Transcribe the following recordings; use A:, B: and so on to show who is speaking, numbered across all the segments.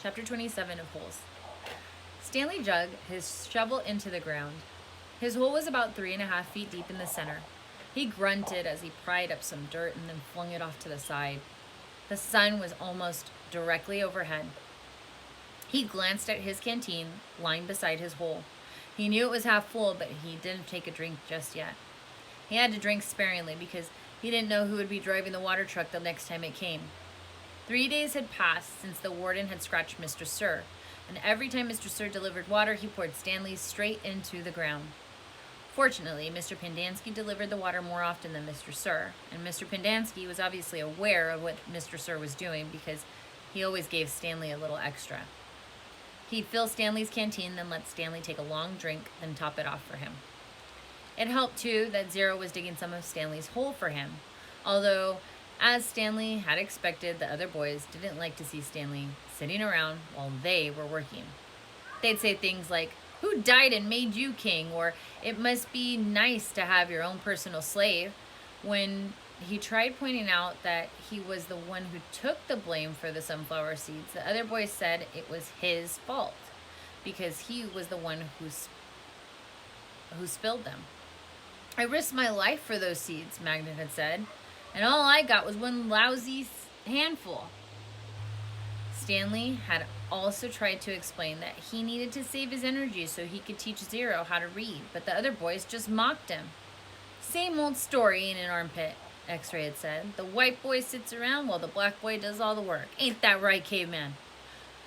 A: Chapter 27 of Holes. Stanley dug his shovel into the ground. His hole was about 3.5 feet deep in the center. He grunted as he pried up some dirt and then flung it off to the side. The sun was almost directly overhead. He glanced at his canteen lying beside his hole. He knew it was half full, but he didn't take a drink just yet. He had to drink sparingly because he didn't know who would be driving the water truck the next time it came. 3 days had passed since the warden had scratched Mr. Sir, and every time Mr. Sir delivered water, he poured Stanley's straight into the ground. Fortunately, Mr. Pendanski delivered the water more often than Mr. Sir, and Mr. Pendanski was obviously aware of what Mr. Sir was doing because he always gave Stanley a little extra. He'd fill Stanley's canteen, then let Stanley take a long drink, then top it off for him. It helped, too, that Zero was digging some of Stanley's hole for him, although, as Stanley had expected, the other boys didn't like to see Stanley sitting around while they were working. They'd say things like, "Who died and made you king?" or "It must be nice to have your own personal slave." When he tried pointing out that he was the one who took the blame for the sunflower seeds, the other boys said it was his fault because he was the one who spilled them. "I risked my life for those seeds," Magnet had said, "and all I got was one lousy handful." Stanley had also tried to explain that he needed to save his energy so he could teach Zero how to read, but the other boys just mocked him. "Same old story in an armpit," X-Ray had said. "The white boy sits around while the black boy does all the work. Ain't that right, caveman?"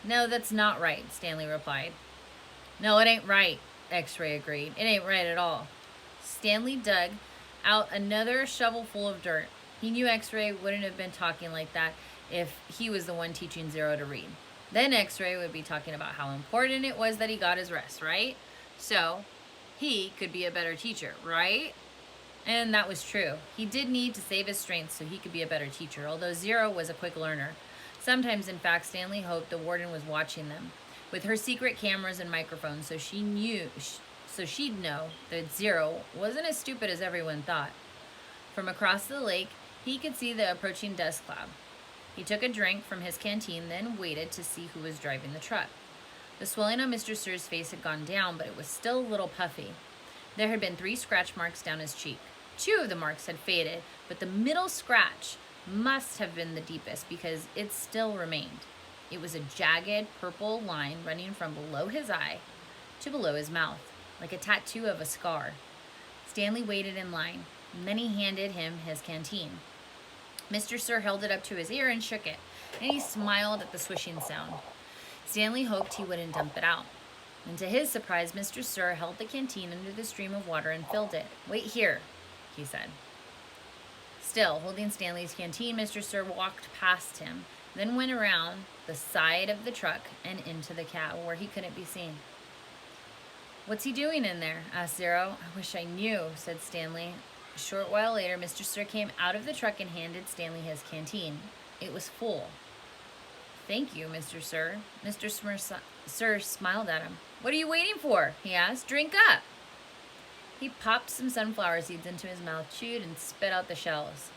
A: "No, that's not right," Stanley replied. "No, it ain't right," X-Ray agreed. "It ain't right at all." Stanley dug out another shovel full of dirt. He knew X-Ray wouldn't have been talking like that if he was the one teaching Zero to read. Then X-Ray would be talking about how important it was that he got his rest, right? So he could be a better teacher, right? And that was true. He did need to save his strength so he could be a better teacher, although Zero was a quick learner. Sometimes, in fact, Stanley hoped the warden was watching them with her secret cameras and microphones so she'd know that Zero wasn't as stupid as everyone thought. From across the lake, he could see the approaching dust cloud. He took a drink from his canteen, then waited to see who was driving the truck. The swelling on Mr. Sir's face had gone down, but it was still a little puffy. There had been 3 scratch marks down his cheek. 2 of the marks had faded, but the middle scratch must have been the deepest because it still remained. It was a jagged purple line running from below his eye to below his mouth, like a tattoo of a scar. Stanley waited in line, and then he handed him his canteen. Mr. Sir held it up to his ear and shook it, and he smiled at the swishing sound. Stanley hoped he wouldn't dump it out. And to his surprise, Mr. Sir held the canteen under the stream of water and filled it. "Wait here," he said. Still holding Stanley's canteen, Mr. Sir walked past him, then went around the side of the truck and into the cab where he couldn't be seen. "What's he doing in there?" asked Zero. "I wish I knew," said Stanley. A short while later, Mr. Sir came out of the truck and handed Stanley his canteen. It was full. "Thank you, Mr. Sir." Mr. Sir smiled at him. "What are you waiting for?" he asked. "Drink up." He popped some sunflower seeds into his mouth, chewed, and spit out the shells.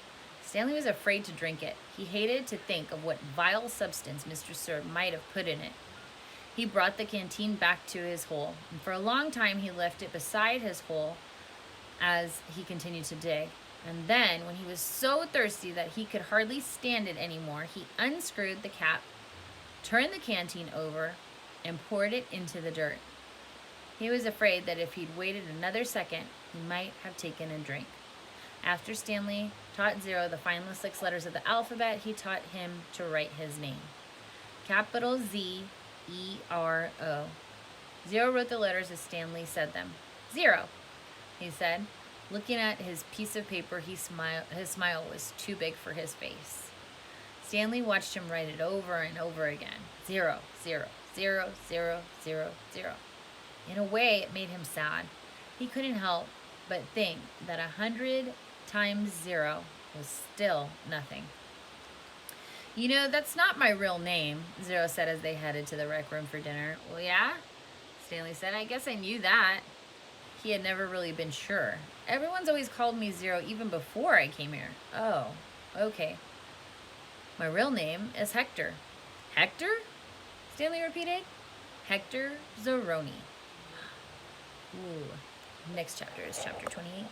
A: Stanley was afraid to drink it. He hated to think of what vile substance Mr. Sir might have put in it. He brought the canteen back to his hole, and for a long time he left it beside his hole as he continued to dig. And then, when he was so thirsty that he could hardly stand it anymore, he unscrewed the cap, turned the canteen over, and poured it into the dirt. He was afraid that if he'd waited another second, he might have taken a drink. After Stanley taught Zero the final 6 letters of the alphabet, he taught him to write his name. Capital Z-E-R-O. Zero wrote the letters as Stanley said them. "Zero," he said. Looking at his piece of paper, his smile was too big for his face. Stanley watched him write it over and over again. 0, 0, 0, 0, 0, 0. In a way, it made him sad. He couldn't help but think that 100 times 0 was still nothing. "You know, that's not my real name," Zero said as they headed to the rec room for dinner. "Well, yeah?" Stanley said. "I guess I knew that." He had never really been sure. "Everyone's always called me Zero even before I came here." "Oh, okay." "My real name is Hector." "Hector?" Stanley repeated. Hector Zeroni. Ooh. Next chapter is chapter 28.